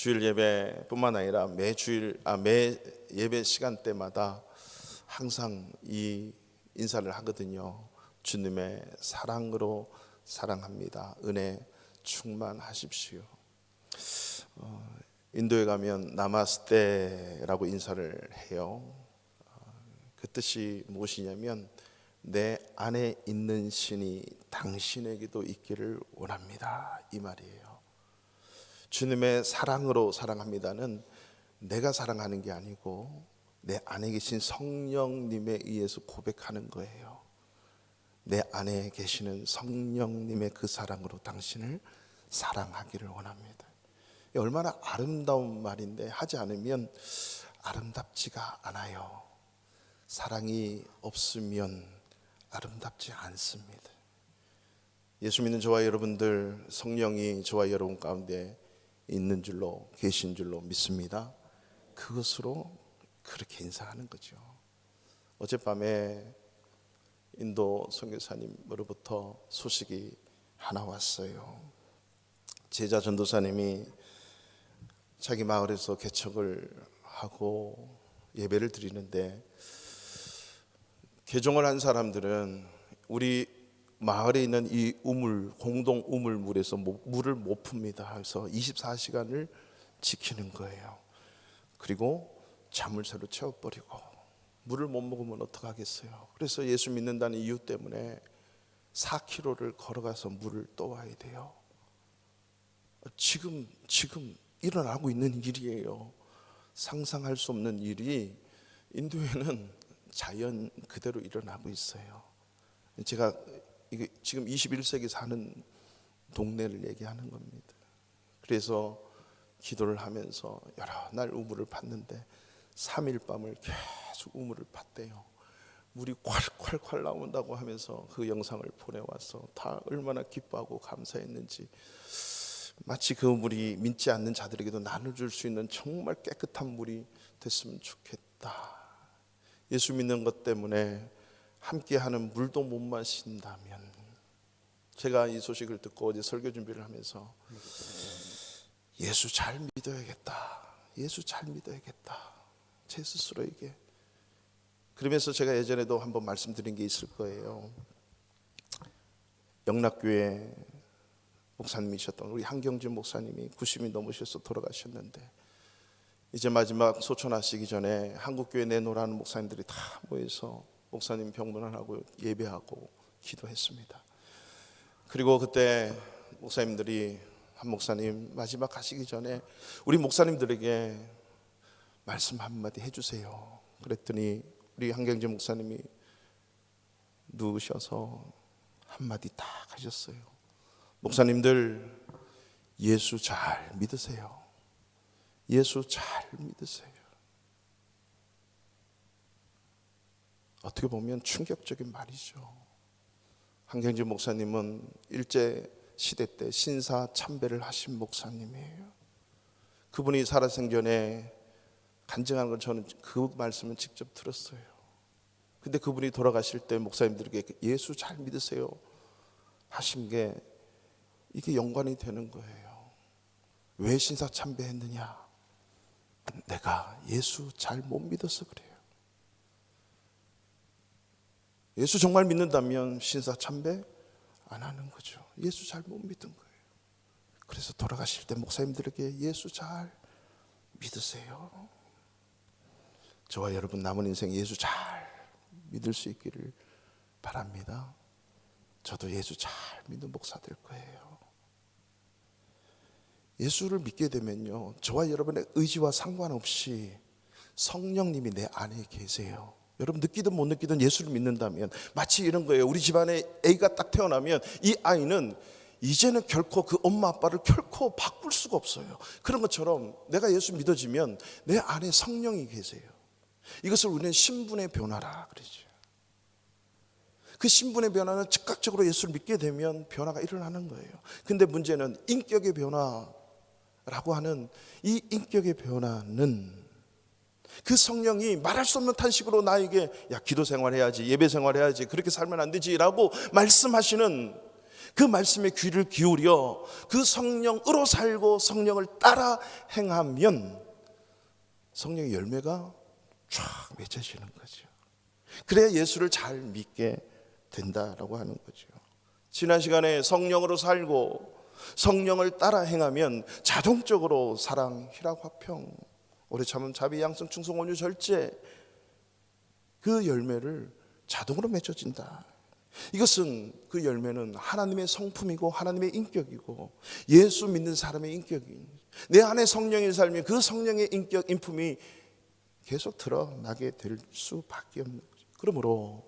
주일 예배뿐만 아니라 매 예배 시간대마다 항상 이 인사를 하거든요. 주님의 사랑으로 사랑합니다. 은혜 충만하십시오. 인도에 가면 나마스테라고 인사를 해요. 그 뜻이 무엇이냐면 내 안에 있는 신이 당신에게도 있기를 원합니다, 이 말이에요. 주님의 사랑으로 사랑합니다는 내가 사랑하는 게 아니고 내 안에 계신 성령님에 의해서 고백하는 거예요. 내 안에 계시는 성령님의 그 사랑으로 당신을 사랑하기를 원합니다. 얼마나 아름다운 말인데 하지 않으면 아름답지가 않아요. 사랑이 없으면 아름답지 않습니다. 예수 믿는 저와 여러분들, 성령이 저와 여러분 가운데 있는 줄로, 계신 줄로 믿습니다. 그것으로 그렇게 인사하는 거죠. 어젯밤에 인도 선교사님으로부터 소식이 하나 왔어요. 제자 전도사님이 자기 마을에서 개척을 하고 예배를 드리는데, 개종을 한 사람들은 우리 마을에 있는 이 공동 우물물에서 물을 못 풉니다. 그래서 24시간을 지키는 거예요. 그리고 자물쇠로 채워버리고 물을 못 먹으면 어떡하겠어요. 그래서 예수 믿는다는 이유 때문에 4km를 걸어가서 물을 떠와야 돼요. 지금 일어나고 있는 일이에요. 상상할 수 없는 일이 인도에는 자연 그대로 일어나고 있어요. 제가 이게 지금 21세기 사는 동네를 얘기하는 겁니다. 그래서 기도를 하면서 여러 날 우물을 팠는데 3일 밤을 계속 우물을 팠대요. 물이 콸콸콸 나온다고 하면서 그 영상을 보내와서 다 얼마나 기뻐하고 감사했는지, 마치 그 물이 믿지 않는 자들에게도 나눠줄 수 있는 정말 깨끗한 물이 됐으면 좋겠다. 예수 믿는 것 때문에 함께하는 물도 못 마신다면, 제가 이 소식을 듣고 어제 설교 준비를 하면서 예수 잘 믿어야겠다, 예수 잘 믿어야겠다, 제 스스로에게. 그러면서 제가 예전에도 한번 말씀드린 게 있을 거예요. 영락교회 목사님이셨던 우리 한경진 목사님이 90이 넘으셔서 돌아가셨는데, 이제 마지막 소천하시기 전에 한국교회 내놓으라는 목사님들이 다 모여서 목사님 병문안하고 예배하고 기도했습니다. 그리고 그때 목사님들이 한 목사님 마지막 가시기 전에 우리 목사님들에게 말씀 한마디 해주세요. 그랬더니 우리 한경진 목사님이 누우셔서 한마디 딱 하셨어요. 목사님들, 예수 잘 믿으세요. 예수 잘 믿으세요. 어떻게 보면 충격적인 말이죠. 한경진 목사님은 일제 시대 때 신사 참배를 하신 목사님이에요. 그분이 살아생전에 간증한 건 저는 그 말씀을 직접 들었어요. 근데 그분이 돌아가실 때 목사님들에게 예수 잘 믿으세요 하신 게 이게 연관이 되는 거예요. 왜 신사 참배했느냐? 내가 예수 잘 못 믿어서 그래요. 예수 정말 믿는다면 신사 참배 안 하는 거죠. 예수 잘 못 믿은 거예요. 그래서 돌아가실 때 목사님들에게 예수 잘 믿으세요. 저와 여러분 남은 인생 예수 잘 믿을 수 있기를 바랍니다. 저도 예수 잘 믿는 목사 될 거예요. 예수를 믿게 되면요, 저와 여러분의 의지와 상관없이 성령님이 내 안에 계세요. 여러분 느끼든 못 느끼든 예수를 믿는다면 마치 이런 거예요. 우리 집안에 A가 딱 태어나면 이 아이는 이제는 결코 그 엄마 아빠를 결코 바꿀 수가 없어요. 그런 것처럼 내가 예수 믿어지면 내 안에 성령이 계세요. 이것을 우리는 신분의 변화라 그러죠. 그 신분의 변화는 즉각적으로 예수를 믿게 되면 변화가 일어나는 거예요. 근데 문제는 인격의 변화라고 하는 이 인격의 변화는 그 성령이 말할 수 없는 탄식으로 나에게 야 기도 생활해야지, 예배 생활해야지, 그렇게 살면 안 되지 라고 말씀하시는 그 말씀에 귀를 기울여 그 성령으로 살고 성령을 따라 행하면 성령의 열매가 쫙 맺혀지는 거죠. 그래야 예수를 잘 믿게 된다라고 하는 거죠. 지난 시간에 성령으로 살고 성령을 따라 행하면 자동적으로 사랑, 희락, 화평, 오래 참음, 자비, 양성, 충성, 온유, 절제, 그 열매를 자동으로 맺어진다. 이것은, 그 열매는 하나님의 성품이고 하나님의 인격이고 예수 믿는 사람의 인격이, 내 안에 성령이 살면 그 성령의 인격, 인품이 계속 드러나게 될 수밖에 없는 거죠. 그러므로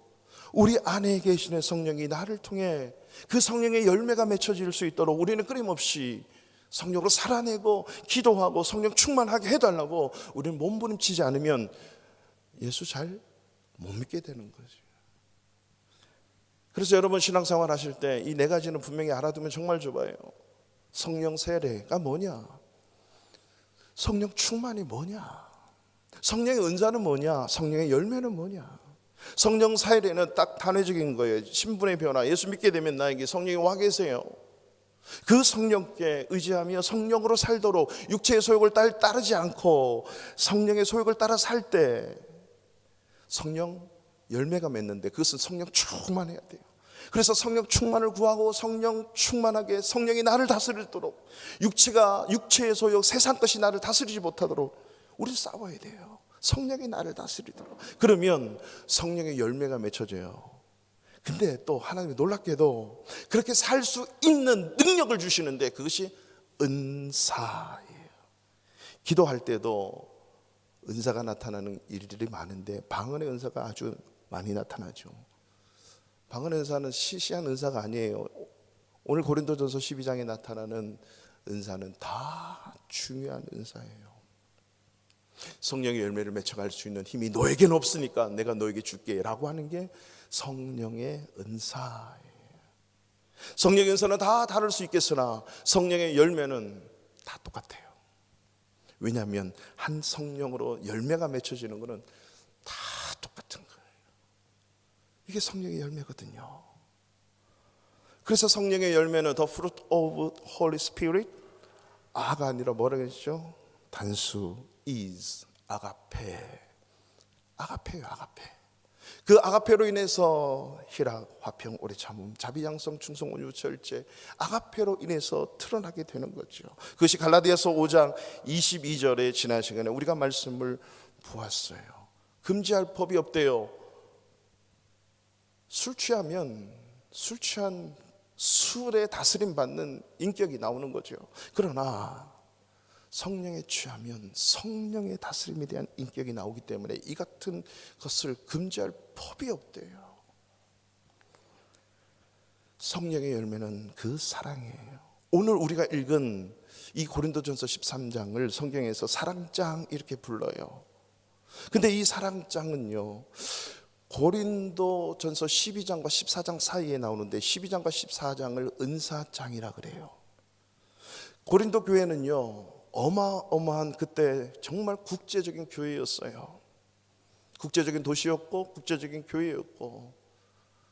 우리 안에 계시는 성령이 나를 통해 그 성령의 열매가 맺혀질 수 있도록 우리는 끊임없이 성령으로 살아내고 기도하고 성령 충만하게 해달라고 우리는 몸부림치지 않으면 예수 잘 못 믿게 되는 거죠. 그래서 여러분 신앙생활 하실 때 이 네 가지는 분명히 알아두면 정말 좋아요. 성령 세례가 뭐냐? 성령 충만이 뭐냐? 성령의 은사는 뭐냐? 성령의 열매는 뭐냐? 성령 세례는 딱 단회적인 거예요. 신분의 변화. 예수 믿게 되면 나에게 성령이 와 계세요. 그 성령께 의지하며 성령으로 살도록 육체의 소욕을 따르지 않고 성령의 소욕을 따라 살 때 성령 열매가 맺는데, 그것은 성령 충만해야 돼요. 그래서 성령 충만을 구하고 성령 충만하게 성령이 나를 다스리도록, 육체의 소욕, 세상 것이 나를 다스리지 못하도록 우리 싸워야 돼요. 성령이 나를 다스리도록. 그러면 성령의 열매가 맺혀져요. 근데 또 하나님이 놀랍게도 그렇게 살 수 있는 능력을 주시는데 그것이 은사예요. 기도할 때도 은사가 나타나는 일들이 많은데 방언의 은사가 아주 많이 나타나죠. 방언의 은사는 시시한 은사가 아니에요. 오늘 고린도전서 12장에 나타나는 은사는 다 중요한 은사예요. 성령의 열매를 맺혀갈 수 있는 힘이 너에게는 없으니까 내가 너에게 줄게 라고 하는 게 성령의 은사예요. 성령의 은사는 다 다를 수 있겠으나 성령의 열매는 다 똑같아요. 왜냐하면 한 성령으로 열매가 맺혀지는 것은 다 똑같은 거예요. 이게 성령의 열매거든요. 그래서 성령의 열매는 The fruit of Holy Spirit, 아가 아니라 뭐라고 했죠? 단수, is, 아가페. 아가페요, 아가페. 그 아가페로 인해서 희락, 화평, 오래 참음, 자비, 양성, 충성, 온유, 절제, 아가페로 인해서 드러나게 되는 거죠. 그것이 갈라디아서 5장 22절에 지난 시간에 우리가 말씀을 보았어요. 금지할 법이 없대요. 술 취하면 술 취한 술에 다스림 받는 인격이 나오는 거죠. 그러나 성령에 취하면 성령의 다스림에 대한 인격이 나오기 때문에 이 같은 것을 금지할 법이 없대요. 성령의 열매는 그 사랑이에요. 오늘 우리가 읽은 이 고린도전서 13장을 성경에서 사랑장 이렇게 불러요. 근데 이 사랑장은요, 고린도전서 12장과 14장 사이에 나오는데 12장과 14장을 은사장이라 그래요. 고린도 교회는요, 어마어마한 그때 정말 국제적인 교회였어요. 국제적인 도시였고 국제적인 교회였고,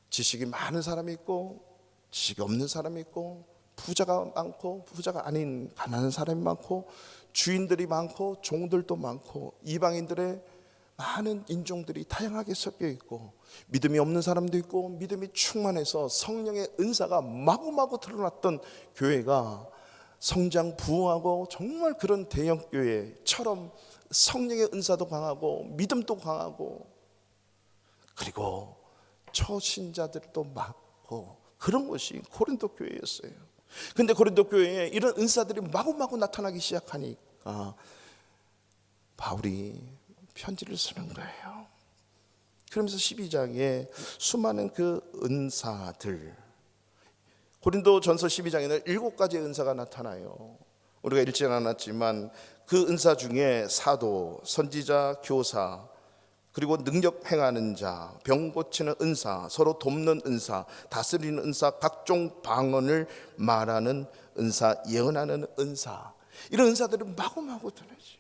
지식이 많은 사람이 있고 지식이 없는 사람이 있고, 부자가 많고 부자가 아닌 가난한 사람이 많고, 주인들이 많고 종들도 많고, 이방인들의 많은 인종들이 다양하게 섞여 있고, 믿음이 없는 사람도 있고 믿음이 충만해서 성령의 은사가 마구마구 드러났던 교회가 성장 부흥하고 정말 그런 대형 교회처럼 성령의 은사도 강하고 믿음도 강하고, 그리고 초신자들도 많고, 그런 것이 고린도 교회였어요. 근데 고린도 교회에 이런 은사들이 마구마구 나타나기 시작하니까 바울이 편지를 쓰는 거예요. 그러면서 12장에 수많은 그 은사들, 고린도전서 12장에는 7가지의 은사가 나타나요. 우리가 읽지 않았지만 그 은사 중에 사도, 선지자, 교사, 그리고 능력 행하는 자, 병 고치는 은사, 서로 돕는 은사, 다스리는 은사, 각종 방언을 말하는 은사, 예언하는 은사, 이런 은사들이 마구마구 드러나지.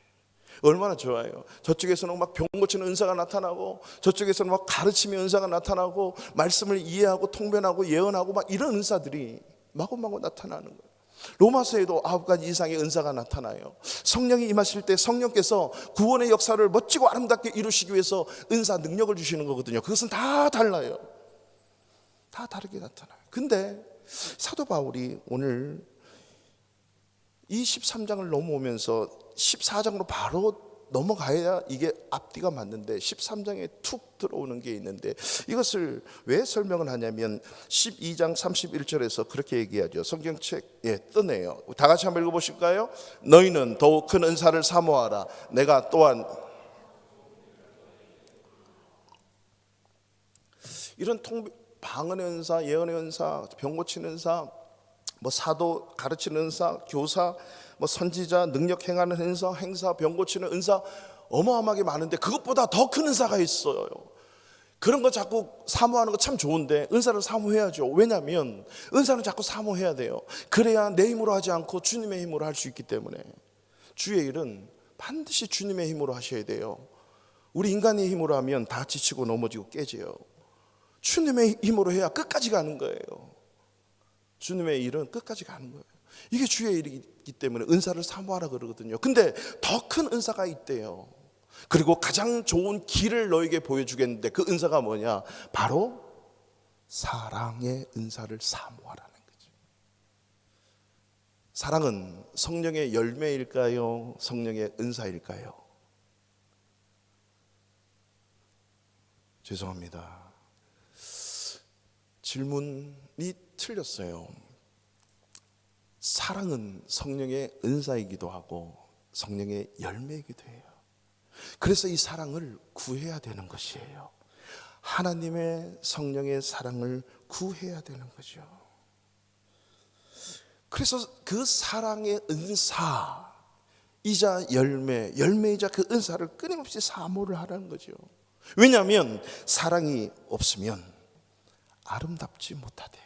얼마나 좋아요. 저쪽에서는 막 병 고치는 은사가 나타나고, 저쪽에서는 막 가르침의 은사가 나타나고, 말씀을 이해하고 통변하고 예언하고 막 이런 은사들이 마구마구 나타나는 거예요. 로마서에도 9가지 이상의 은사가 나타나요. 성령이 임하실 때 성령께서 구원의 역사를 멋지고 아름답게 이루시기 위해서 은사 능력을 주시는 거거든요. 그것은 다 달라요. 다 다르게 나타나요. 근데 사도 바울이 오늘 이 13장을 넘어오면서 14장으로 바로 넘어가야 이게 앞뒤가 맞는데 13장에 툭 들어오는 게 있는데, 이것을 왜 설명을 하냐면 12장 31절에서 그렇게 얘기하죠. 성경책에 뜨네요. 다 같이 한번 읽어보실까요? 너희는 더욱 큰 은사를 사모하라. 내가 또한 이런 방언의 은사, 예언의 은사, 병 고치는 은사, 뭐 사도 가르치는 은사, 교사, 뭐 선지자, 능력 행하는 행사, 병 고치는 은사, 어마어마하게 많은데 그것보다 더 큰 은사가 있어요. 그런 거 자꾸 사모하는 거 참 좋은데 은사를 사모해야죠. 왜냐하면 은사는 자꾸 사모해야 돼요. 그래야 내 힘으로 하지 않고 주님의 힘으로 할 수 있기 때문에. 주의 일은 반드시 주님의 힘으로 하셔야 돼요. 우리 인간의 힘으로 하면 다 지치고 넘어지고 깨져요. 주님의 힘으로 해야 끝까지 가는 거예요. 주님의 일은 끝까지 가는 거예요. 이게 주의 일이기 때문에 은사를 사모하라 그러거든요. 근데 더 큰 은사가 있대요. 그리고 가장 좋은 길을 너에게 보여주겠는데 그 은사가 뭐냐? 바로 사랑의 은사를 사모하라는 거죠. 사랑은 성령의 열매일까요? 성령의 은사일까요? 죄송합니다. 질문이 틀렸어요. 사랑은 성령의 은사이기도 하고 성령의 열매이기도 해요. 그래서 이 사랑을 구해야 되는 것이에요. 하나님의 성령의 사랑을 구해야 되는 거죠. 그래서 그 사랑의 은사이자 열매이자 그 은사를 끊임없이 사모를 하라는 거죠. 왜냐하면 사랑이 없으면 아름답지 못하대요.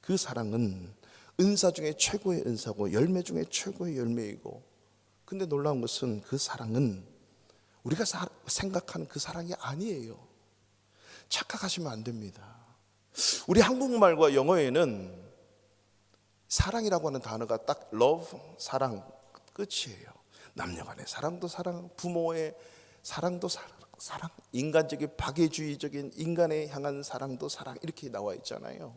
그 사랑은 은사 중에 최고의 은사고 열매 중에 최고의 열매이고, 근데 놀라운 것은 그 사랑은 우리가 생각하는 그 사랑이 아니에요. 착각하시면 안 됩니다. 우리 한국말과 영어에는 사랑이라고 하는 단어가 딱 love, 사랑 끝이에요. 남녀간의 사랑도 사랑, 부모의 사랑도 사랑, 인간적인 박애주의적인 인간에 향한 사랑도 사랑, 이렇게 나와 있잖아요.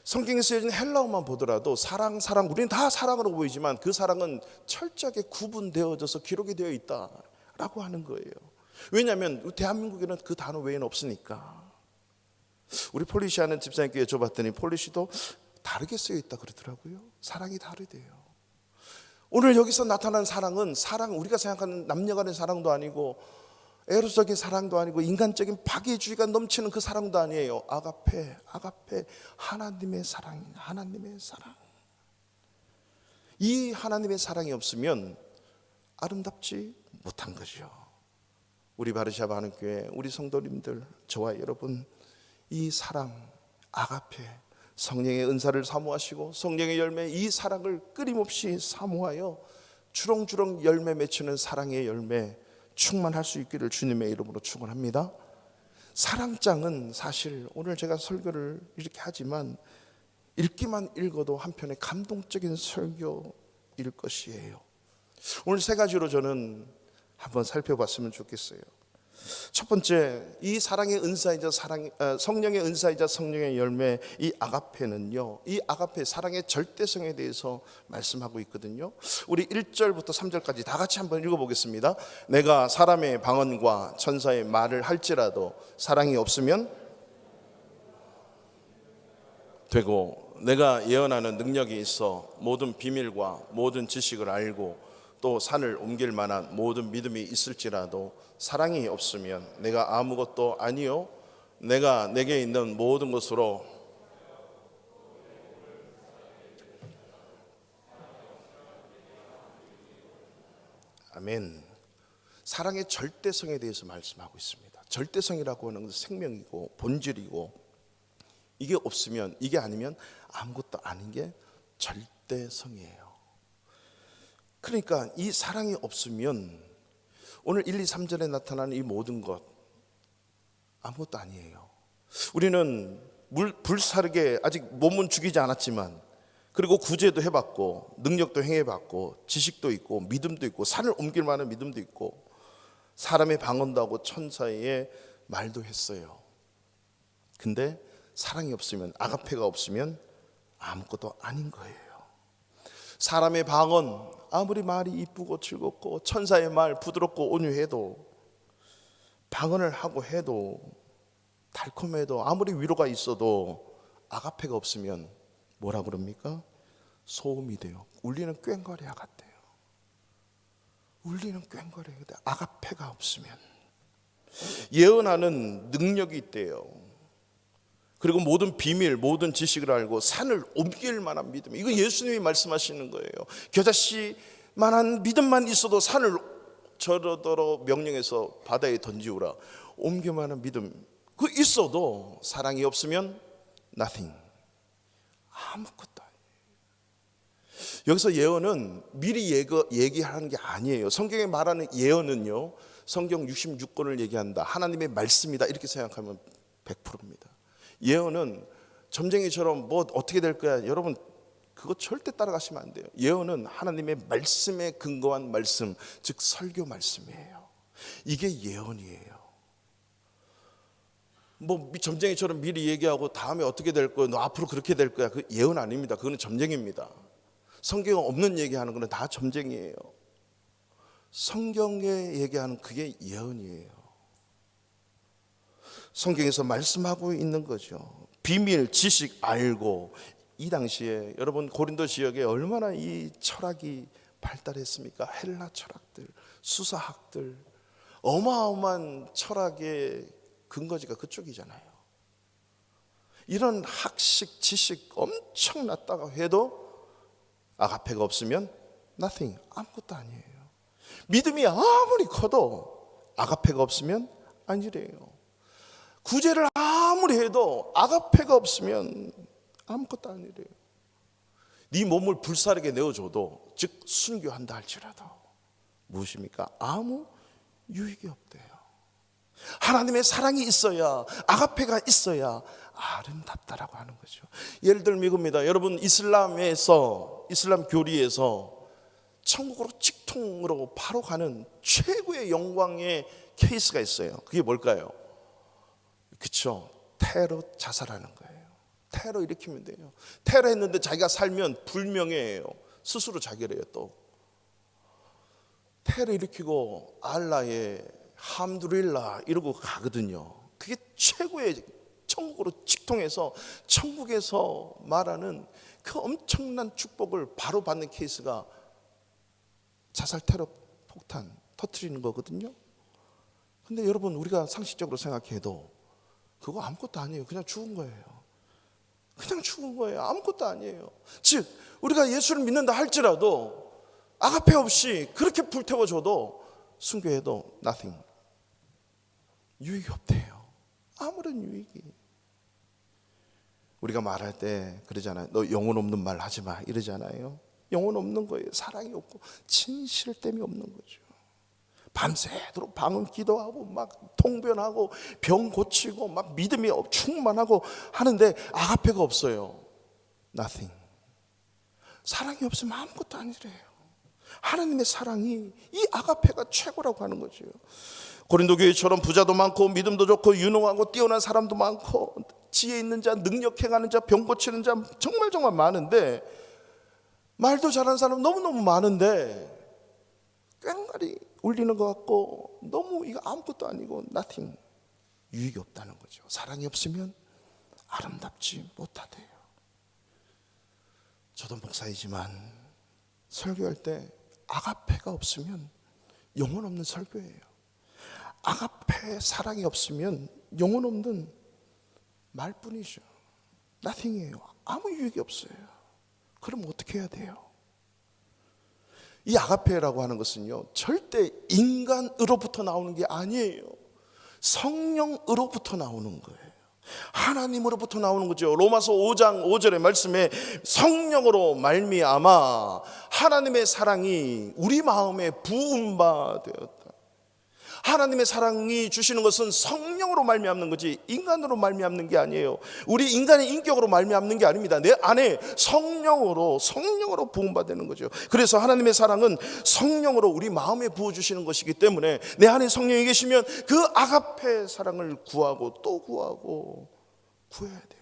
성경에 쓰여진 헬라어만 보더라도 사랑, 우리는 다 사랑으로 보이지만 그 사랑은 철저하게 구분되어져서 기록이 되어 있다라고 하는 거예요. 왜냐하면 대한민국에는 그 단어 외에는 없으니까. 우리 폴리시 하는 집사님께 여쭤봤더니 폴리시도 다르게 쓰여 있다 그러더라고요. 사랑이 다르대요. 오늘 여기서 나타난 사랑은 우리가 생각하는 남녀간의 사랑도 아니고 에로적인 사랑도 아니고 인간적인 박애주의가 넘치는 그 사랑도 아니에요. 아가페, 하나님의 사랑. 이 하나님의 사랑이 없으면 아름답지 못한 거죠. 우리 바르샤바 하는 교회, 우리 성도님들, 저와 여러분, 이 사랑, 아가페, 성령의 은사를 사모하시고 성령의 열매, 이 사랑을 끊임없이 사모하여 주렁주렁 열매 맺히는 사랑의 열매 충만할 수 있기를 주님의 이름으로 축원합니다. 사랑장은 사실 오늘 제가 설교를 이렇게 하지만 읽기만 읽어도 한편의 감동적인 설교일 것이에요. 오늘 세 가지로 저는 한번 살펴봤으면 좋겠어요. 첫 번째, 이 사랑의 은사이자 성령의 은사이자 성령의 열매, 이 아가페는요, 이 아가페 사랑의 절대성에 대해서 말씀하고 있거든요. 우리 1절부터 3절까지 다 같이 한번 읽어보겠습니다. 내가 사람의 방언과 천사의 말을 할지라도 사랑이 없으면 되고, 내가 예언하는 능력이 있어 모든 비밀과 모든 지식을 알고 또 산을 옮길 만한 모든 믿음이 있을지라도 사랑이 없으면 내가 아무것도 아니요, 내가 내게 있는 모든 것으로 아멘. 사랑의 절대성에 대해서 말씀하고 있습니다. 절대성이라고 하는 것은 생명이고 본질이고, 이게 없으면, 이게 아니면 아무것도 아닌 게 절대성이에요. 그러니까 이 사랑이 없으면 오늘 1, 2, 3절에 나타나는 이 모든 것 아무것도 아니에요. 우리는 불사르게 아직 몸은 죽이지 않았지만, 그리고 구제도 해봤고 능력도 행해봤고 지식도 있고 믿음도 있고 산을 옮길 만한 믿음도 있고 사람의 방언도 하고 천사의 말도 했어요. 근데 사랑이 없으면, 아가페가 없으면 아무것도 아닌 거예요. 사람의 방언 아무리 말이 이쁘고 즐겁고 천사의 말 부드럽고 온유해도, 방언을 하고 해도 달콤해도 아무리 위로가 있어도 아가페가 없으면 뭐라 그럽니까? 소음이 돼요. 울리는 꽹과리와 같대요. 울리는 꽹과리와 같대요. 아가페가 없으면. 예언하는 능력이 있대요. 그리고 모든 비밀, 모든 지식을 알고 산을 옮길 만한 믿음. 이거 예수님이 말씀하시는 거예요. 겨자씨만한 믿음만 있어도 산을 저러도록 명령해서 바다에 던지우라. 옮길 만한 믿음 그 있어도 사랑이 없으면 nothing, 아무것도 아니에요. 여기서 예언은 미리 얘기하는 게 아니에요. 성경에 말하는 예언은요, 성경 66권을 얘기한다, 하나님의 말씀이다, 이렇게 생각하면 100%입니다. 예언은 점쟁이처럼 뭐 어떻게 될 거야, 여러분 그거 절대 따라가시면 안 돼요. 예언은 하나님의 말씀에 근거한 말씀, 즉 설교 말씀이에요. 이게 예언이에요. 뭐 점쟁이처럼 미리 얘기하고 다음에 어떻게 될 거야, 너 앞으로 그렇게 될 거야, 그 예언 아닙니다. 그거는 점쟁이입니다. 성경에 없는 얘기하는 거는 다 점쟁이에요. 성경에 얘기하는 그게 예언이에요. 성경에서 말씀하고 있는 거죠. 비밀, 지식 알고. 이 당시에 여러분 고린도 지역에 얼마나 이 철학이 발달했습니까? 헬라 철학들, 수사학들, 어마어마한 철학의 근거지가 그쪽이잖아요. 이런 학식, 지식 엄청 났다가 해도 아가페가 없으면 nothing, 아무것도 아니에요. 믿음이 아무리 커도 아가페가 없으면 아니래요. 구제를 아무리 해도 아가페가 없으면 아무것도 아니래요. 네 몸을 불사르게 내어줘도, 즉 순교한다 할지라도 무엇입니까? 아무 유익이 없대요. 하나님의 사랑이 있어야, 아가페가 있어야 아름답다라고 하는 거죠. 예를 들면 이겁니다. 여러분 이슬람 교리에서 천국으로 직통으로 바로 가는 최고의 영광의 케이스가 있어요. 그게 뭘까요? 그렇죠. 테러 자살하는 거예요. 테러 일으키면 돼요. 테러 했는데 자기가 살면 불명예해요. 스스로 자결해요. 또 테러 일으키고 알라의 함두릴라 이러고 가거든요. 그게 최고의, 천국으로 직통해서 천국에서 말하는 그 엄청난 축복을 바로 받는 케이스가 자살 테러 폭탄 터뜨리는 거거든요. 근데 여러분 우리가 상식적으로 생각해도 그거 아무것도 아니에요. 그냥 죽은 거예요. 그냥 죽은 거예요. 아무것도 아니에요. 즉 우리가 예수를 믿는다 할지라도 아가페 없이 그렇게 불태워줘도 순교해도 nothing, 유익이 없대요. 아무런 유익이. 우리가 말할 때 그러잖아요. 너 영혼 없는 말 하지 마 이러잖아요. 영혼 없는 거예요. 사랑이 없고 진실됨이 없는 거죠. 밤새도록 방언 기도하고 막 통변하고 병 고치고 막 믿음이 충만하고 하는데 아가페가 없어요. nothing. 사랑이 없으면 아무것도 아니래요. 하나님의 사랑이, 이 아가페가 최고라고 하는 거죠. 고린도 교회처럼 부자도 많고 믿음도 좋고 유능하고 뛰어난 사람도 많고 지혜 있는 자, 능력 행하는 자, 병 고치는 자 정말 많은데, 말도 잘하는 사람 너무너무 많은데 꽹과리 울리는 것 같고 너무 이거 아무것도 아니고 nothing, 유익이 없다는 거죠. 사랑이 없으면 아름답지 못하대요. 저도 목사이지만 설교할 때 아가페가 없으면 영혼 없는 설교예요. 아가페 사랑이 없으면 영혼 없는 말뿐이죠. nothing이에요. 아무 유익이 없어요. 그럼 어떻게 해야 돼요? 이 아가페라고 하는 것은요, 절대 인간으로부터 나오는 게 아니에요. 성령으로부터 나오는 거예요. 하나님으로부터 나오는 거죠. 로마서 5장 5절의 말씀에 성령으로 말미암아 하나님의 사랑이 우리 마음에 부은 바 되었다. 하나님의 사랑이 주시는 것은 성령으로 말미암는 거지 인간으로 말미암는 게 아니에요. 우리 인간의 인격으로 말미암는 게 아닙니다. 내 안에 성령으로 부음받는 거죠. 그래서 하나님의 사랑은 성령으로 우리 마음에 부어주시는 것이기 때문에 내 안에 성령이 계시면 그 아가페 사랑을 구하고 또 구하고 구해야 돼요.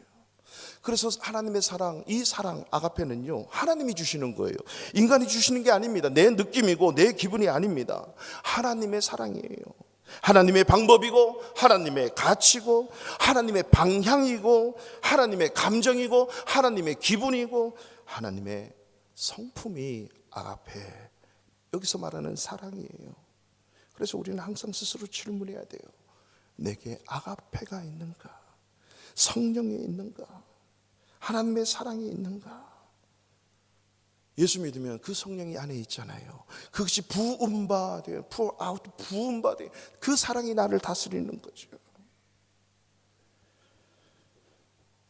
그래서 하나님의 사랑, 이 사랑 아가페는요 하나님이 주시는 거예요. 인간이 주시는 게 아닙니다. 내 느낌이고 내 기분이 아닙니다. 하나님의 사랑이에요. 하나님의 방법이고 하나님의 가치고 하나님의 방향이고 하나님의 감정이고 하나님의 기분이고 하나님의 성품이 아가페, 여기서 말하는 사랑이에요. 그래서 우리는 항상 스스로 질문해야 돼요. 내게 아가페가 있는가? 성령이 있는가? 하나님의 사랑이 있는가? 예수 믿으면 그 성령이 안에 있잖아요. 그것이 부음받아요. 부음받아요. 그 사랑이 나를 다스리는 거죠.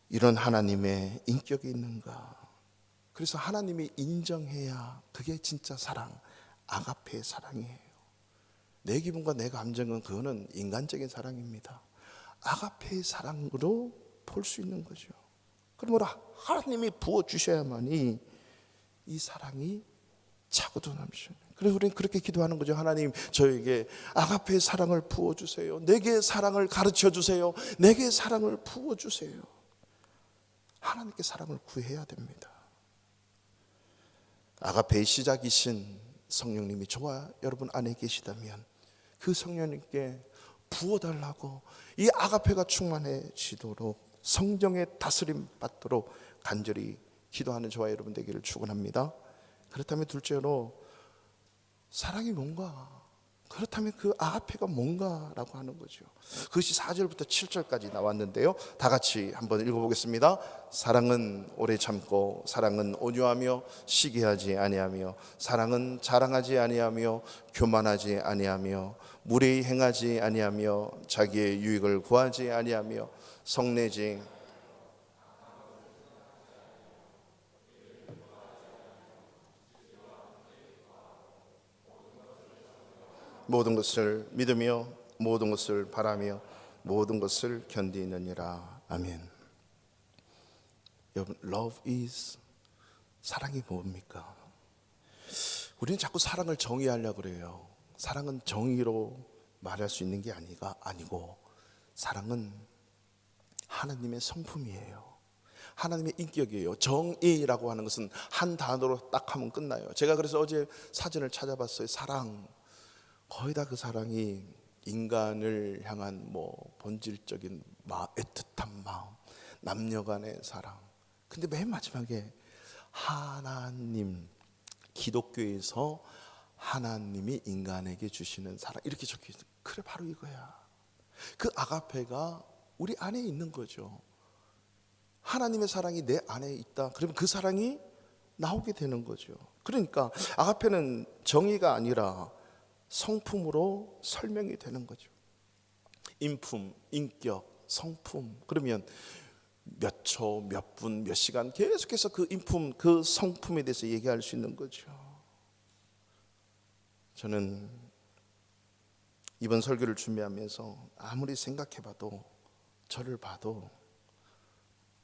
이런 하나님의 인격이 있는가? 그래서 하나님이 인정해야 그게 진짜 사랑, 아가페의 사랑이에요. 내 기분과 내 감정은 그거는 인간적인 사랑입니다. 아가페의 사랑으로 볼 수 있는 거죠. 그러므로 하나님이 부어주셔야만이 이 사랑이 차고도 넘치는. 그래서 우리는 그렇게 기도하는 거죠. 하나님, 저에게 아가페의 사랑을 부어주세요. 내게 사랑을 가르쳐주세요. 내게 사랑을 부어주세요. 하나님께 사랑을 구해야 됩니다. 아가페의 시작이신 성령님이 저와 여러분 안에 계시다면 그 성령님께 부어달라고, 이 아가페가 충만해지도록 성령의 다스림 받도록 간절히 기도하는 저와 여러분 되기를 축원합니다. 그렇다면 둘째로 사랑이 뭔가, 그렇다면 그 아가페가 뭔가라고 하는 거죠. 그것이 4절부터 7절까지 나왔는데요, 다 같이 한번 읽어보겠습니다. 사랑은 오래 참고, 사랑은 온유하며 시기하지 아니하며, 사랑은 자랑하지 아니하며 교만하지 아니하며 무례히 행하지 아니하며 자기의 유익을 구하지 아니하며 성내지 모든 것을 믿으며 모든 것을 바라며 모든 것을 견디느니라. 아멘. 여러분, love is, 사랑이 뭡니까? 우리는 자꾸 사랑을 정의하려고 그래요. 사랑은 정의로 말할 수 있는 게 아니고 사랑은 하나님의 성품이에요. 하나님의 인격이에요. 정의라고 하는 것은 한 단어로 딱 하면 끝나요. 제가 그래서 어제 사전을 찾아봤어요. 사랑, 거의 다 그 사랑이 인간을 향한 본질적인 애틋한 마음, 남녀 간의 사랑. 근데 맨 마지막에 하나님, 기독교에서 하나님이 인간에게 주시는 사랑, 이렇게 적혀 있어요. 그래, 바로 이거야. 그 아가페가 우리 안에 있는 거죠. 하나님의 사랑이 내 안에 있다. 그러면 그 사랑이 나오게 되는 거죠. 그러니까 아가페는 정의가 아니라 성품으로 설명이 되는 거죠. 인품, 인격, 성품. 그러면 몇 초, 몇 분, 몇 시간 계속해서 그 인품, 그 성품에 대해서 얘기할 수 있는 거죠. 저는 이번 설교를 준비하면서 아무리 생각해봐도, 저를 봐도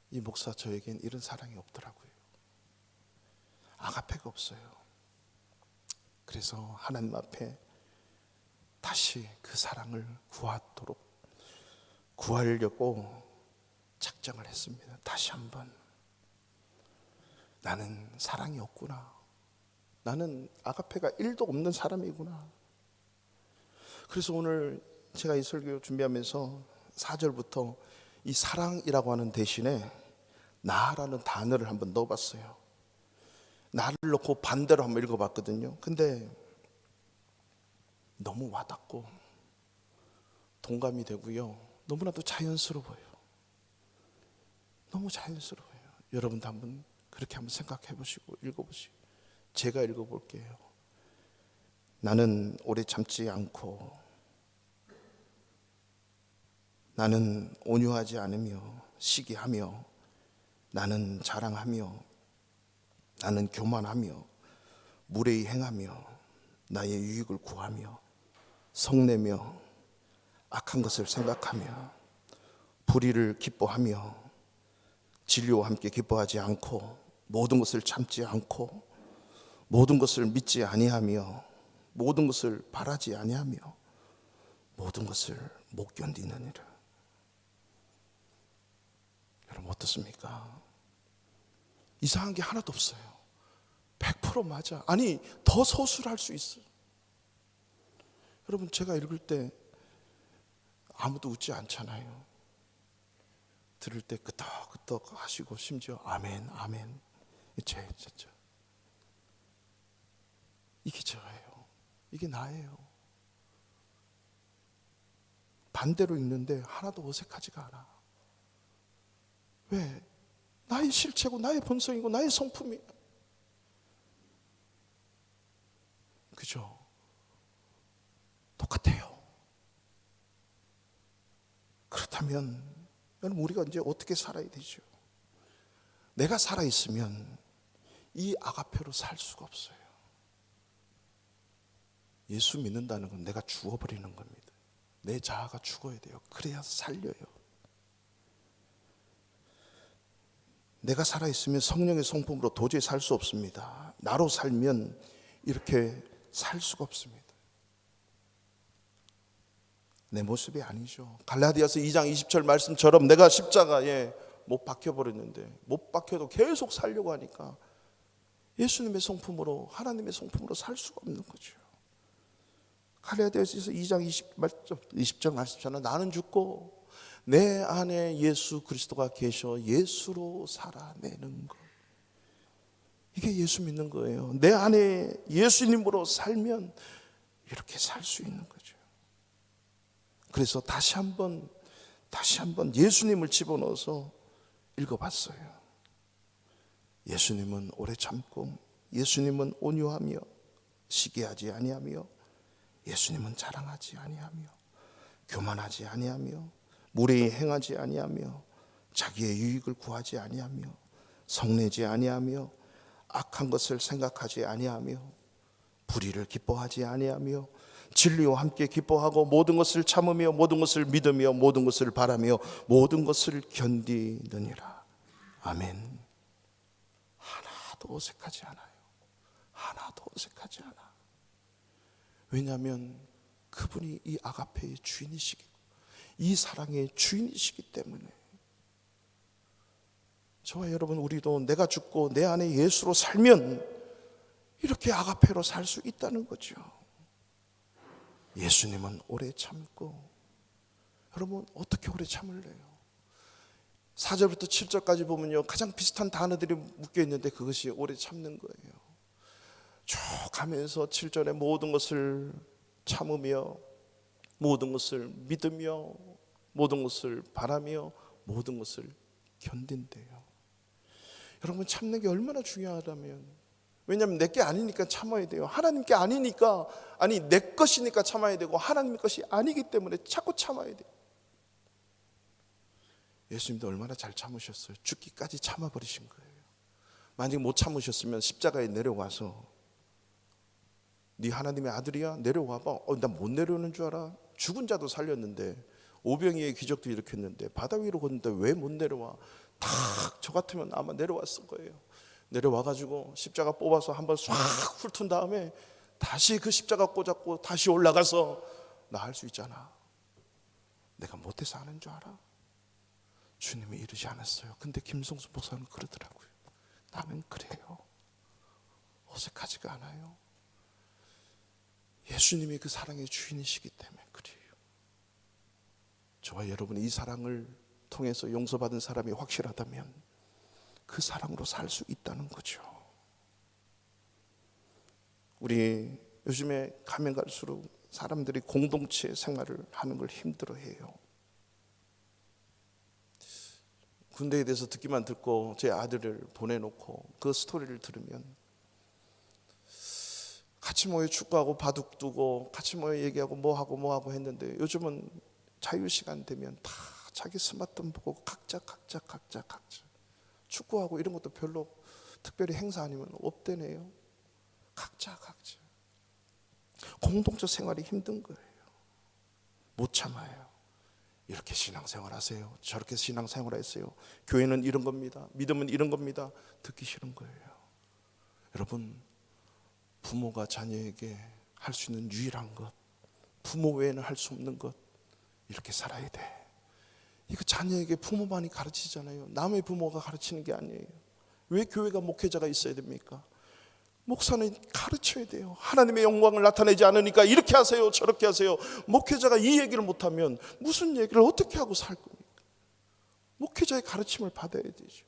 이 목사 저에겐 이런 사랑이 없더라고요. 아가페가 없어요. 그래서 하나님 앞에 다시 그 사랑을 구하려고 작정을 했습니다. 다시 한번, 나는 사랑이 없구나. 나는 아가페가 1도 없는 사람이구나. 그래서 오늘 제가 이 설교 준비하면서 4절부터 이 사랑이라고 하는 대신에 나라는 단어를 한번 넣어봤어요. 나를 넣고 반대로 한번 읽어봤거든요. 근데 너무 와닿고 동감이 되고요, 너무나도 자연스러워요. 너무 자연스러워요. 여러분도 한번 그렇게 한번 생각해 보시고 읽어보시고. 제가 읽어볼게요. 나는 오래 참지 않고, 나는 온유하지 않으며 시기하며, 나는 자랑하며, 나는 교만하며 무례히 행하며 나의 유익을 구하며 성내며 악한 것을 생각하며 불의를 기뻐하며 진리와 함께 기뻐하지 않고 모든 것을 참지 않고 모든 것을 믿지 아니하며 모든 것을 바라지 아니하며 모든 것을 못 견디느니라. 여러분 어떻습니까? 이상한 게 하나도 없어요. 100% 맞아. 아니 더 서술할 수 있어요. 여러분 제가 읽을 때 아무도 웃지 않잖아요. 들을 때 끄덕끄덕 하시고 심지어 아멘 아멘. 진짜 이게 저예요. 이게 나예요. 반대로 읽는데 하나도 어색하지가 않아. 왜? 나의 실체고 나의 본성이고 나의 성품이. 그죠? 똑같아요. 그렇다면 여러분 우리가 이제 어떻게 살아야 되죠? 내가 살아있으면 이 아가페로 살 수가 없어요. 예수 믿는다는 건 내가 죽어버리는 겁니다. 내 자아가 죽어야 돼요. 그래야 살려요. 내가 살아있으면 성령의 성품으로 도저히 살 수 없습니다. 나로 살면 이렇게 살 수가 없습니다. 내 모습이 아니죠. 갈라디아서 2장 20절 말씀처럼 내가 십자가에 못 박혀버렸는데 못 박혀도 계속 살려고 하니까 예수님의 성품으로 하나님의 성품으로 살 수가 없는 거죠. 갈라디아서 2장 20절 말씀처럼 나는 죽고 내 안에 예수 그리스도가 계셔 예수로 살아내는 것. 이게 예수 믿는 거예요. 내 안에 예수님으로 살면 이렇게 살 수 있는 거죠. 그래서 다시 한번 예수님을 집어넣어서 읽어봤어요. 예수님은 오래 참고 예수님은 온유하며 시기하지 아니하며 예수님은 자랑하지 아니하며 교만하지 아니하며 무례히 행하지 아니하며 자기의 유익을 구하지 아니하며 성내지 아니하며 악한 것을 생각하지 아니하며 불의를 기뻐하지 아니하며 진리와 함께 기뻐하고 모든 것을 참으며 모든 것을 믿으며 모든 것을 바라며 모든 것을 견디느니라. 아멘. 하나도 어색하지 않아요. 하나도 어색하지 않아. 왜냐하면 그분이 이 아가페의 주인이시기, 이 사랑의 주인이시기 때문에. 저와 여러분 우리도 내가 죽고 내 안에 예수로 살면 이렇게 아가페로 살 수 있다는 거죠. 예수님은 오래 참고. 여러분 어떻게 오래 참을래요? 4절부터 7절까지 보면요 가장 비슷한 단어들이 묶여 있는데 그것이 오래 참는 거예요. 쭉 가면서 7절에 모든 것을 참으며 모든 것을 믿으며 모든 것을 바라며 모든 것을 견딘대요. 여러분 참는 게 얼마나 중요하다면, 왜냐하면 내 게 아니니까 참아야 돼요. 하나님 게 아니니까, 아니 내 것이니까 참아야 되고 하나님 것이 아니기 때문에 자꾸 참아야 돼요. 예수님도 얼마나 잘 참으셨어요. 죽기까지 참아버리신 거예요. 만약 못 참으셨으면 십자가에 내려와서 네 하나님의 아들이야? 내려와봐. 난 못 내려오는 줄 알아? 죽은 자도 살렸는데 오병이의 기적도 일으켰는데 바다 위로 걷는데 왜 못 내려와? 탁 저 같으면 아마 내려왔을 거예요. 내려와가지고 십자가 뽑아서 한번 싹 훑은 다음에 다시 그 십자가 꽂았고 다시 올라가서 나 할 수 있잖아. 내가 못해서 하는 줄 알아? 주님이 이러지 않았어요. 근데 김성수 목사는 그러더라고요. 나는 그래요. 어색하지가 않아요. 예수님이 그 사랑의 주인이시기 때문에 그래요. 저와 여러분이 이 사랑을 통해서 용서받은 사람이 확실하다면 그 사랑으로 살 수 있다는 거죠. 우리 요즘에 가면 갈수록 사람들이 공동체 생활을 하는 걸 힘들어해요. 군대에 대해서 듣기만 듣고 제 아들을 보내놓고 그 스토리를 들으면 같이 모여 축구하고 바둑 두고 같이 모여 얘기하고 뭐하고 했는데 요즘은 자유시간 되면 다 자기 스마트폰 보고 각자 축구하고 이런 것도 별로 특별히 행사 아니면 없대네요. 각자 공동체 생활이 힘든 거예요. 못 참아요. 이렇게 신앙생활 하세요. 저렇게 신앙생활 하세요. 교회는 이런 겁니다. 믿음은 이런 겁니다. 듣기 싫은 거예요. 여러분, 부모가 자녀에게 할 수 있는 유일한 것, 부모 외에는 할 수 없는 것, 이렇게 살아야 돼. 이거 자녀에게 부모만이 가르치잖아요. 남의 부모가 가르치는 게 아니에요. 왜 교회가 목회자가 있어야 됩니까? 목사는 가르쳐야 돼요. 하나님의 영광을 나타내지 않으니까 이렇게 하세요, 저렇게 하세요. 목회자가 이 얘기를 못하면 무슨 얘기를 어떻게 하고 살 겁니까? 목회자의 가르침을 받아야 되죠.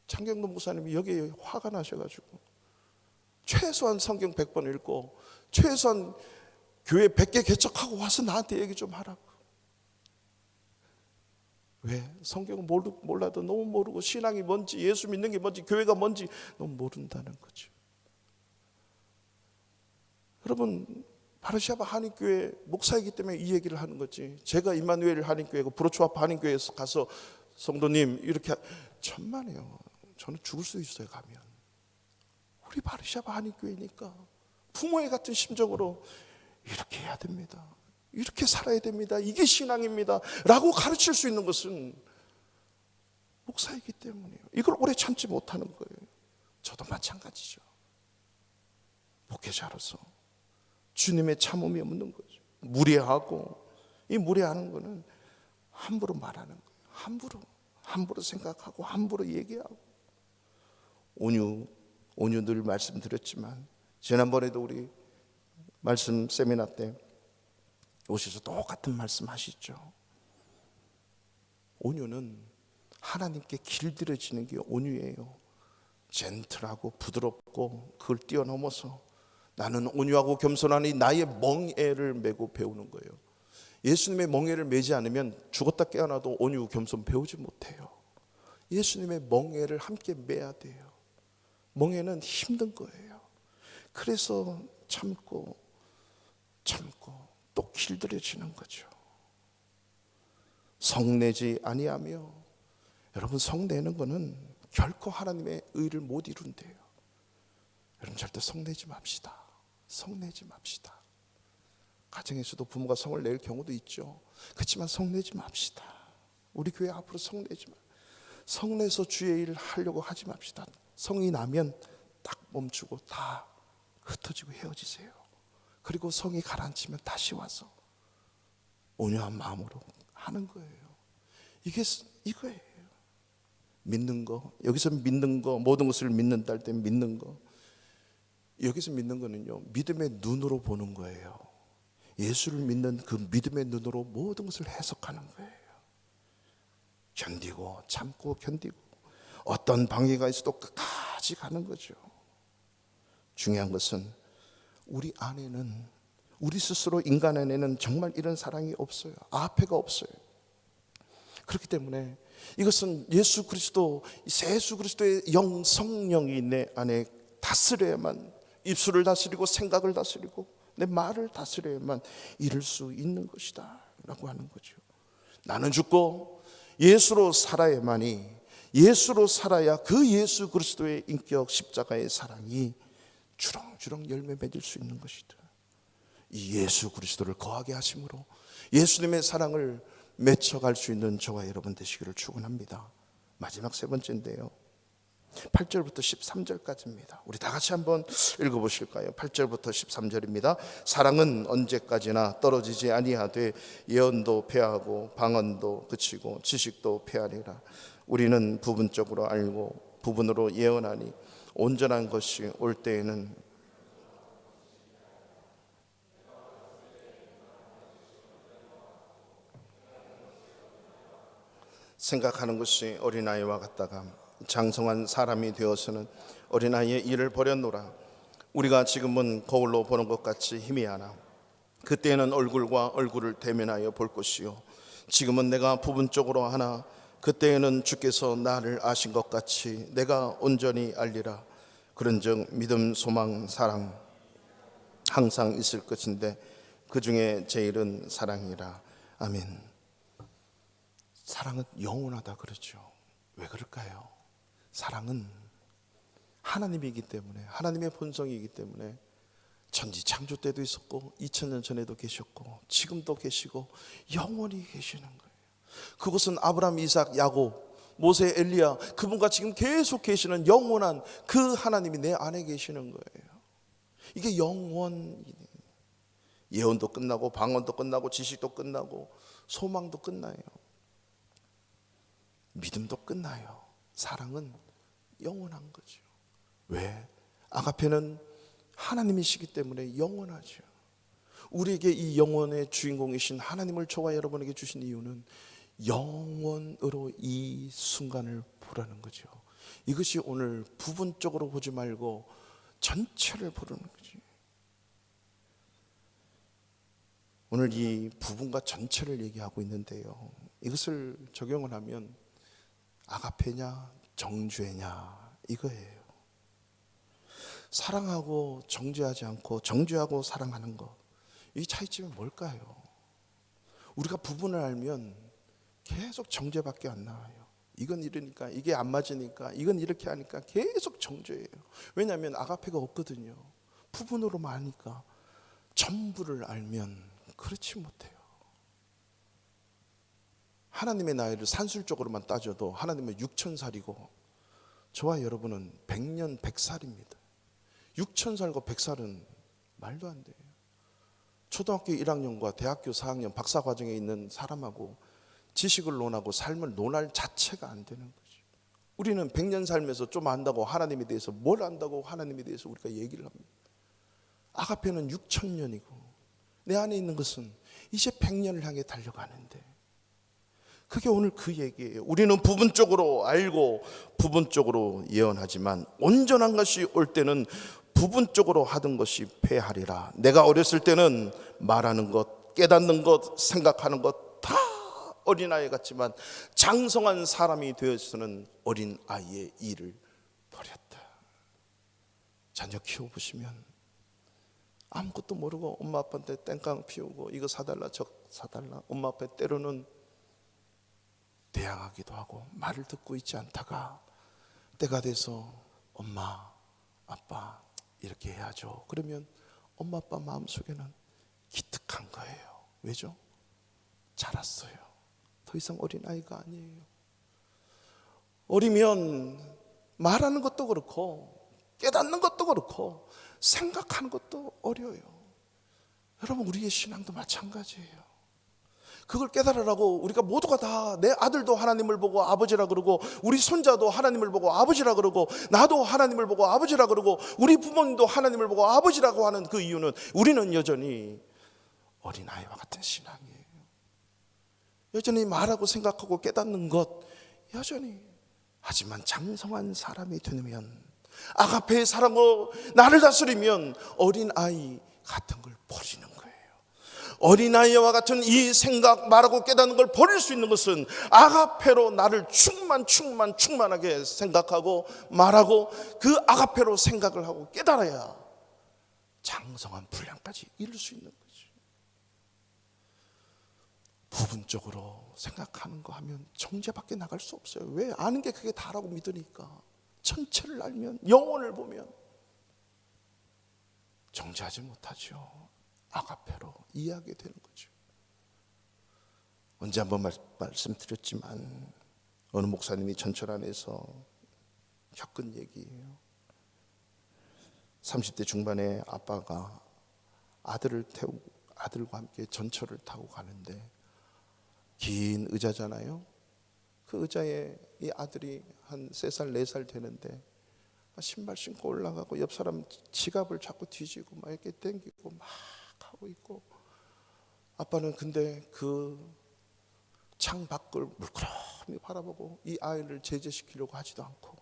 장경도 목사님이 여기에 화가 나셔가지고 최소한 성경 100번 읽고 최소한 교회 100개 개척하고 와서 나한테 얘기 좀 하라고. 왜? 성경을 몰라도 너무 모르고 신앙이 뭔지, 예수 믿는 게 뭔지, 교회가 뭔지 너무 모른다는 거죠. 여러분, 바르샤바 한인교회 목사이기 때문에 이 얘기를 하는 거지. 제가 임마누엘 한인교회고 브로츠와파 한인교회에서 가서 성도님 이렇게 천만에요. 저는 죽을 수 있어요. 가면 우리 바르샤바 한인교회니까 부모의 같은 심정으로 이렇게 해야 됩니다. 이렇게 살아야 됩니다. 이게 신앙입니다. 라고 가르칠 수 있는 것은 목사이기 때문이에요. 이걸 오래 참지 못하는 거예요. 저도 마찬가지죠. 목회자로서 주님의 참음이 없는 거죠. 무례하고, 이 무례하는 거는 함부로 말하는 거예요. 함부로 생각하고 함부로 얘기하고. 온유 늘 말씀드렸지만 지난번에도 우리 말씀 세미나 때 오셔서 똑같은 말씀 하시죠. 온유는 하나님께 길들여지는 게 온유예요. 젠틀하고 부드럽고 그걸 뛰어넘어서 나는 온유하고 겸손하니 나의 멍에를 메고 배우는 거예요. 예수님의 멍에를 메지 않으면 죽었다 깨어나도 온유 겸손 배우지 못해요. 예수님의 멍에를 함께 메야 돼요. 멍에는 힘든 거예요. 그래서 참고 또 길들여지는 거죠. 성내지 아니하며, 여러분 성내는 거는 결코 하나님의 의를 못 이룬대요. 여러분 절대 성내지 맙시다. 성내지 맙시다. 가정에서도 부모가 성을 낼 경우도 있죠. 그렇지만 성내지 맙시다. 우리 교회 앞으로 성내지 마. 성내서 주의 일을 하려고 하지 맙시다. 성이 나면 딱 멈추고 다 흩어지고 헤어지세요. 그리고 성이 가라앉히면 다시 와서 온유한 마음으로 하는 거예요. 이게 이거예요. 믿는 거, 여기서 믿는 거, 모든 것을 믿는다 할 때 믿는 거, 여기서 믿는 거는요, 믿음의 눈으로 보는 거예요. 예수를 믿는 그 믿음의 눈으로 모든 것을 해석하는 거예요. 견디고 참고 견디고 어떤 방해가 있어도 끝까지 가는 거죠. 중요한 것은 우리 안에는, 우리 스스로 인간 안에는 정말 이런 사랑이 없어요. 아페가 없어요. 그렇기 때문에 이것은 예수 그리스도의 영 성령이 내 안에 다스려야만, 입술을 다스리고 생각을 다스리고 내 말을 다스려야만 이룰 수 있는 것이다 라고 하는 거죠. 나는 죽고 예수로 살아야만이, 예수로 살아야 그 예수 그리스도의 인격 십자가의 사랑이 주렁주렁 열매 맺을 수 있는 것이다. 이 예수 그리스도를 거하게 하심으로 예수님의 사랑을 맺혀갈 수 있는 저와 여러분 되시기를 축원합니다. 마지막 세 번째인데요, 8절부터 13절까지입니다. 우리 다 같이 한번 읽어보실까요? 8절부터 13절입니다. 사랑은 언제까지나 떨어지지 아니하되 예언도 패하고 방언도 그치고 지식도 패하리라. 우리는 부분적으로 알고 부분으로 예언하니 온전한 것이 올 때에는 생각하는 것이 어린아이와 같다가 장성한 사람이 되어서는 어린아이의 일을 버렸노라. 우리가 지금은 거울로 보는 것 같이 희미하나 그때는 얼굴과 얼굴을 대면하여 볼 것이요, 지금은 내가 부분적으로 하나 그때에는 주께서 나를 아신 것 같이 내가 온전히 알리라. 그런즉 믿음, 소망, 사랑 항상 있을 것인데 그 중에 제일은 사랑이라. 아멘. 사랑은 영원하다 그러죠. 왜 그럴까요? 사랑은 하나님이기 때문에, 하나님의 본성이기 때문에 천지 창조 때도 있었고 2000년 전에도 계셨고 지금도 계시고 영원히 계시는 거예요. 그곳은 아브라함, 이삭, 야곱, 모세, 엘리야, 그분과 지금 계속 계시는 영원한 그 하나님이 내 안에 계시는 거예요. 이게 영원이네. 예언도 끝나고 방언도 끝나고 지식도 끝나고 소망도 끝나요. 믿음도 끝나요. 사랑은 영원한 거죠. 왜? 아가페는 하나님이시기 때문에 영원하죠. 우리에게 이 영원의 주인공이신 하나님을 저와 여러분에게 주신 이유는 영원으로 이 순간을 보라는 거죠. 이것이 오늘 부분적으로 보지 말고 전체를 보라는 거죠. 오늘 이 부분과 전체를 얘기하고 있는데요, 이것을 적용을 하면 아가페냐 정죄냐 이거예요. 사랑하고 정죄하지 않고 정죄하고 사랑하는 것, 이 차이점이 뭘까요? 우리가 부분을 알면 계속 정죄밖에 안 나와요. 이건 이러니까, 이게 안 맞으니까, 이건 이렇게 하니까 계속 정죄예요. 왜냐하면 아가페가 없거든요. 부분으로만 하니까. 전부를 알면 그렇지 못해요. 하나님의 나이를 산술적으로만 따져도 하나님은 6000살이고 저와 여러분은 100년 100살입니다. 6000살과 100살은 말도 안 돼요. 초등학교 1학년과 대학교 4학년 박사과정에 있는 사람하고 지식을 논하고 삶을 논할 자체가 안 되는 거죠. 우리는 100년 살면서 좀 안다고 하나님에 대해서, 뭘 안다고 하나님에 대해서 우리가 얘기를 합니다. 아가페는 6000년이고 내 안에 있는 것은 이제 100년을 향해 달려가는데, 그게 오늘 그 얘기예요. 우리는 부분적으로 알고 부분적으로 예언하지만 온전한 것이 올 때는 부분적으로 하던 것이 패하리라. 내가 어렸을 때는 말하는 것, 깨닫는 것, 생각하는 것 다 어린아이 같지만 장성한 사람이 되어서는 어린아이의 일을 버렸다. 자녀 키워보시면 아무것도 모르고 엄마 아빠한테 땡깡 피우고 이거 사달라 저 사달라, 엄마 아빠 때로는 대항하기도 하고 말을 듣고 있지 않다가 때가 돼서 엄마 아빠 이렇게 해야죠. 그러면 엄마 아빠 마음속에는 기특한 거예요. 왜죠? 자랐어요. 더 이상 어린아이가 아니에요. 어리면 말하는 것도 그렇고 깨닫는 것도 그렇고 생각하는 것도 어려워요. 여러분, 우리의 신앙도 마찬가지예요. 그걸 깨달으라고 우리가 모두가 다, 내 아들도 하나님을 보고 아버지라 그러고, 우리 손자도 하나님을 보고 아버지라 그러고, 나도 하나님을 보고 아버지라 그러고, 우리 부모님도 하나님을 보고 아버지라고 하는 그 이유는 우리는 여전히 어린아이와 같은 신앙이에요. 여전히 말하고 생각하고 깨닫는 것 여전히. 하지만 장성한 사람이 되면, 아가페의 사랑으로 나를 다스리면 어린아이 같은 걸 버리는 거예요. 어린아이와 같은 이 생각, 말하고 깨닫는 걸 버릴 수 있는 것은 아가페로 나를 충만하게 생각하고 말하고 그 아가페로 생각을 하고 깨달아야 장성한 분량까지 이룰 수 있는 거죠. 부분적으로 생각하는 거 하면 정죄밖에 나갈 수 없어요. 왜? 아는 게 그게 다라고 믿으니까. 전체를 알면, 영혼을 보면 정죄하지 못하죠. 아가페로 이해하게 되는 거죠. 언제 한번 말씀드렸지만 어느 목사님이 전철 안에서 겪은 얘기예요. 30대 중반에 아빠가 아들을 태우고 아들과 함께 전철을 타고 가는데, 긴 의자잖아요. 그 의자에 이 아들이 한 3살 4살 되는데 신발 신고 올라가고 옆 사람 지갑을 자꾸 뒤지고 막 이렇게 당기고 막 하고 있고, 아빠는 근데 그 창 밖을 물끄러미 바라보고 이 아이를 제재시키려고 하지도 않고,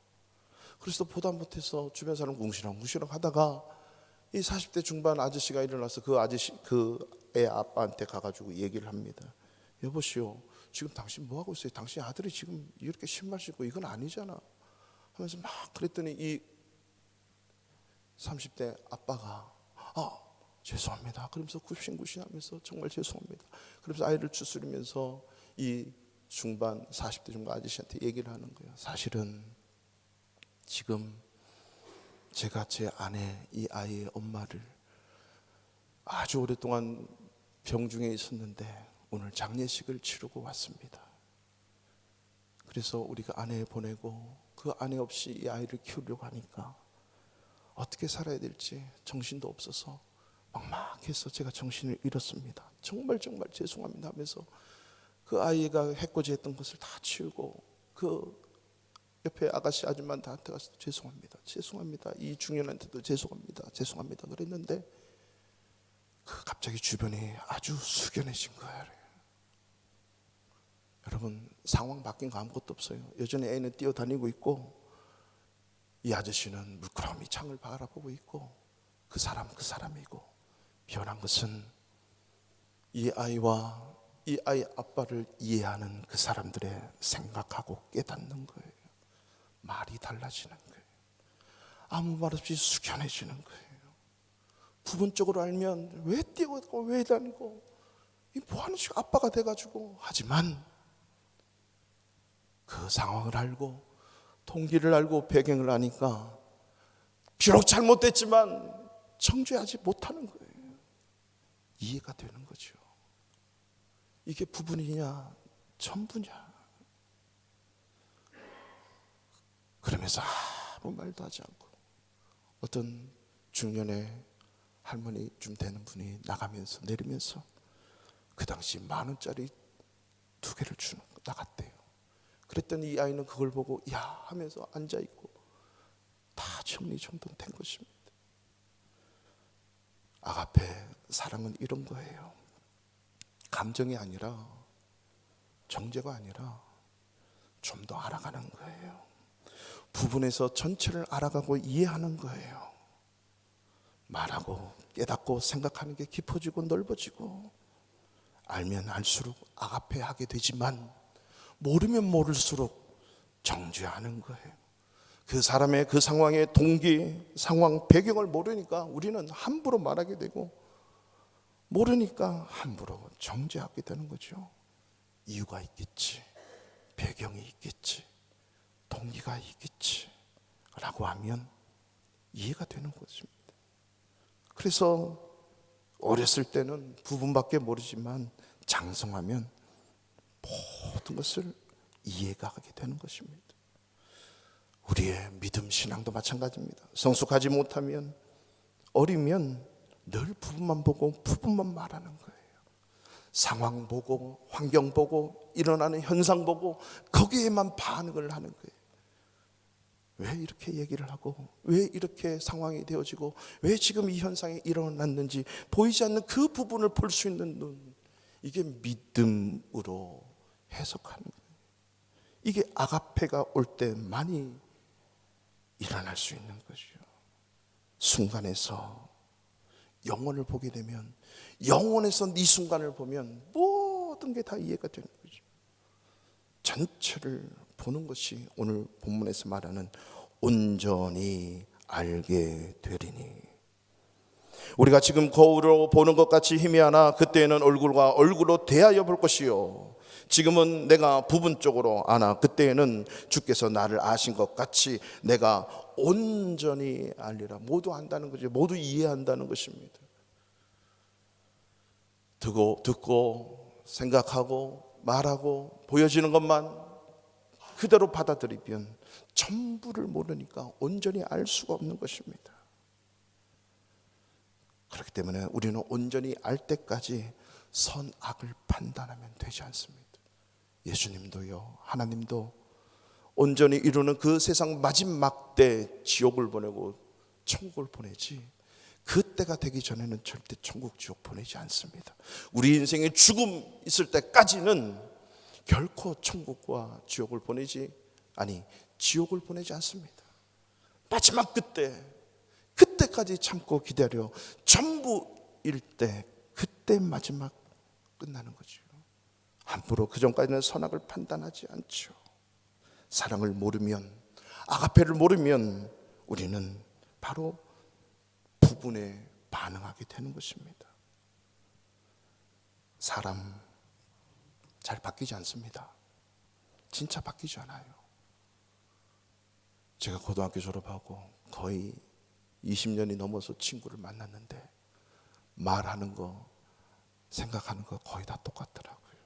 그래서 보다 못해서 주변 사람 궁시렁궁시렁 하다가 이 40대 중반 아저씨가 일어나서 그 아저씨, 그 애 아빠한테 가가지고 얘기를 합니다. 여보시오, 지금 당신 뭐 하고 있어요? 당신 아들이 지금 이렇게 신발 신고 이건 아니잖아 하면서 막 그랬더니 이 30대 아빠가 죄송합니다 그러면서 굽신굽신하면서 정말 죄송합니다 그러면서 아이를 추스리면서 이 40대 중반 아저씨한테 얘기를 하는 거예요. 사실은 지금 제가 제 아내, 이 아이의 엄마를 아주 오랫동안 병중에 있었는데 오늘 장례식을 치르고 왔습니다. 그래서 우리가 아내 보내고 그 아내 없이 이 아이를 키우려고 하니까 어떻게 살아야 될지 정신도 없어서 막막해서 제가 정신을 잃었습니다. 정말 죄송합니다 하면서 그 아이가 해코지했던 것을 다 치우고 그 옆에 아가씨 아줌마한테 가서 죄송합니다 이 중년한테도 죄송합니다 그랬는데 갑자기 주변이 아주 숙연해진 거예요. 여러분, 상황 바뀐 거 아무것도 없어요. 여전히 애는 뛰어다니고 있고 이 아저씨는 물끄러미 창을 바라보고 있고 그 사람이고, 변한 것은 이 아이와 이 아이 아빠를 이해하는 그 사람들의 생각하고 깨닫는 거예요. 말이 달라지는 거예요. 아무 말 없이 숙연해지는 거예요. 부분적으로 알면 왜 뛰어가고 왜 다니고 뭐 하는 식 아빠가 돼가지고, 하지만 그 상황을 알고 동기를 알고 배경을 아니까 비록 잘못됐지만 정죄하지 못하는 거예요. 이해가 되는 거죠. 이게 부분이냐 전부냐. 그러면서 아무 말도 하지 않고 어떤 중년의 할머니쯤 되는 분이 나가면서 내리면서 그 당시 10,000원짜리 2개를 나갔대요. 그랬더니 이 아이는 그걸 보고 야 하면서 앉아있고 다 정리정돈된 것입니다. 아가페 사랑은 이런 거예요. 감정이 아니라, 정죄가 아니라 좀 더 알아가는 거예요. 부분에서 전체를 알아가고 이해하는 거예요. 말하고 깨닫고 생각하는 게 깊어지고 넓어지고, 알면 알수록 아가페 하게 되지만 모르면 모를수록 정죄하는 거예요. 그 사람의 그 상황의 동기, 상황, 배경을 모르니까 우리는 함부로 말하게 되고, 모르니까 함부로 정죄하게 되는 거죠. 이유가 있겠지, 배경이 있겠지, 동기가 있겠지 라고 하면 이해가 되는 것입니다. 그래서 어렸을 때는 부분밖에 모르지만 장성하면 모든 것을 이해가 하게 되는 것입니다. 우리의 믿음 신앙도 마찬가지입니다. 성숙하지 못하면, 어리면 늘 부분만 보고 부분만 말하는 거예요. 상황 보고 환경 보고 일어나는 현상 보고 거기에만 반응을 하는 거예요. 왜 이렇게 얘기를 하고 왜 이렇게 상황이 되어지고 왜 지금 이 현상이 일어났는지 보이지 않는 그 부분을 볼 수 있는 눈, 이게 믿음으로 해석하는 거예요. 이게 아가페가 올 때 많이 일어날 수 있는 거죠. 순간에서 영혼을 보게 되면, 영혼에서 이 순간을 보면 모든 게 다 이해가 되는 거죠. 전체를 보는 것이 오늘 본문에서 말하는 온전히 알게 되리니. 우리가 지금 거울로 보는 것 같이 희미하나 그때에는 얼굴과 얼굴로 대하여 볼 것이요, 지금은 내가 부분적으로 아나 그때에는 주께서 나를 아신 것 같이 내가 온전히 알리라. 모두 안다는 거죠. 모두 이해한다는 것입니다. 듣고 생각하고 말하고 보여지는 것만 그대로 받아들이면 전부를 모르니까 온전히 알 수가 없는 것입니다. 그렇기 때문에 우리는 온전히 알 때까지 선악을 판단하면 되지 않습니다. 예수님도요, 하나님도 온전히 이루는 그 세상 마지막 때 지옥을 보내고 천국을 보내지, 그때가 되기 전에는 절대 천국 지옥 보내지 않습니다. 우리 인생의 죽음 있을 때까지는 결코 천국과 지옥을 보내지, 아니 지옥을 보내지 않습니다. 마지막 그때까지 참고 기다려 전부일 때, 그때 마지막 끝나는 거죠. 함부로 그 전까지는 선악을 판단하지 않죠. 사랑을 모르면, 아가페를 모르면 우리는 바로 부분에 반응하게 되는 것입니다. 사람 잘 바뀌지 않습니다. 진짜 바뀌지 않아요. 제가 고등학교 졸업하고 거의 20년이 넘어서 친구를 만났는데 말하는 거, 생각하는 거 거의 다 똑같더라고요.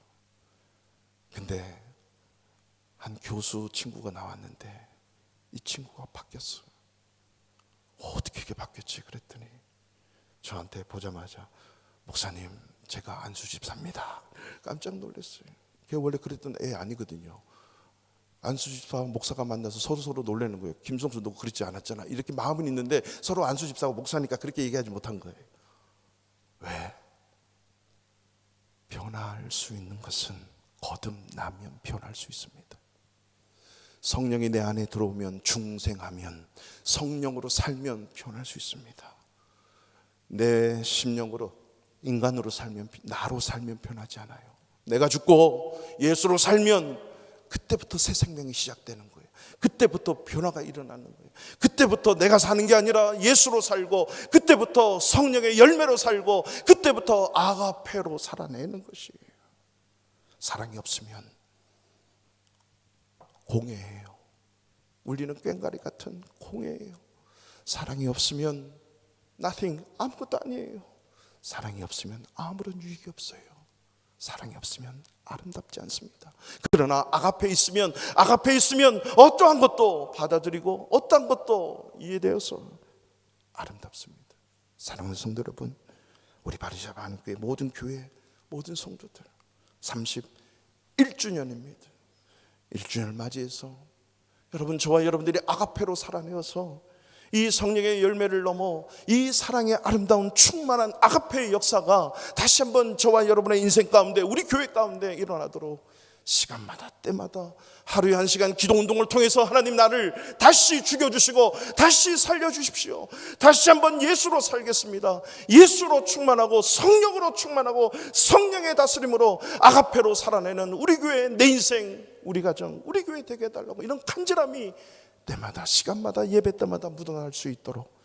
근데 한 교수 친구가 나왔는데 이 친구가 바뀌었어요. 어떻게 이게 바뀌었지? 그랬더니 저한테 보자마자 목사님, 제가 안수 집사입니다. 깜짝 놀랐어요. 걔 원래 그랬던 애 아니거든요. 안수 집사와 목사가 만나서 서로 놀라는 거예요. 김성수 너 그랬지 않았잖아. 이렇게 마음은 있는데 서로 안수 집사하고 목사니까 그렇게 얘기하지 못한 거예요. 왜? 변할 수 있는 것은 거듭나면 변할 수 있습니다. 성령이 내 안에 들어오면, 중생하면, 성령으로 살면 변할 수 있습니다. 내 심령으로, 인간으로 살면, 나로 살면 변하지 않아요. 내가 죽고 예수로 살면 그때부터 새 생명이 시작되는 거예요. 그때부터 변화가 일어나는 거예요. 그때부터 내가 사는 게 아니라 예수로 살고, 그때부터 성령의 열매로 살고, 그때부터 아가페로 살아내는 것이에요. 사랑이 없으면 공예예요. 울리는 꽹과리 같은 공예예요. 사랑이 없으면 nothing, 아무것도 아니에요. 사랑이 없으면 아무런 유익이 없어요. 사랑이 없으면 아름답지 않습니다. 그러나 아가페 있으면 어떠한 것도 받아들이고 어떠한 것도 이해되어서 아름답습니다. 사랑하는 성도 여러분, 우리 바리새파 한교회 모든 교회, 모든 성도들 31주년입니다. 1주년을 맞이해서 여러분, 저와 여러분들이 아가페로 살아내어서 이 성령의 열매를 넘어 이 사랑의 아름다운 충만한 아가페의 역사가 다시 한번 저와 여러분의 인생 가운데, 우리 교회 가운데 일어나도록 시간마다 때마다 하루에 1시간 기도운동을 통해서 하나님 나를 다시 죽여주시고 다시 살려주십시오. 다시 한번 예수로 살겠습니다. 예수로 충만하고 성령으로 충만하고 성령의 다스림으로 아가페로 살아내는 우리 교회, 내 인생, 우리 가정, 우리 교회 되게 해달라고, 이런 간절함이 때마다, 시간마다, 예배 때마다 묻어날 수 있도록,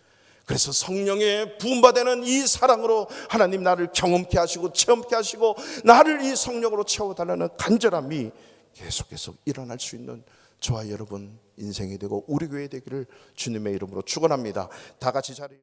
그래서 성령의 부음받는 이 사랑으로 하나님 나를 경험케 하시고 체험케 하시고 나를 이 성령으로 채워달라는 간절함이 계속 일어날 수 있는 저와 여러분 인생이 되고 우리 교회 되기를 주님의 이름으로 축원합니다. 다 같이 자리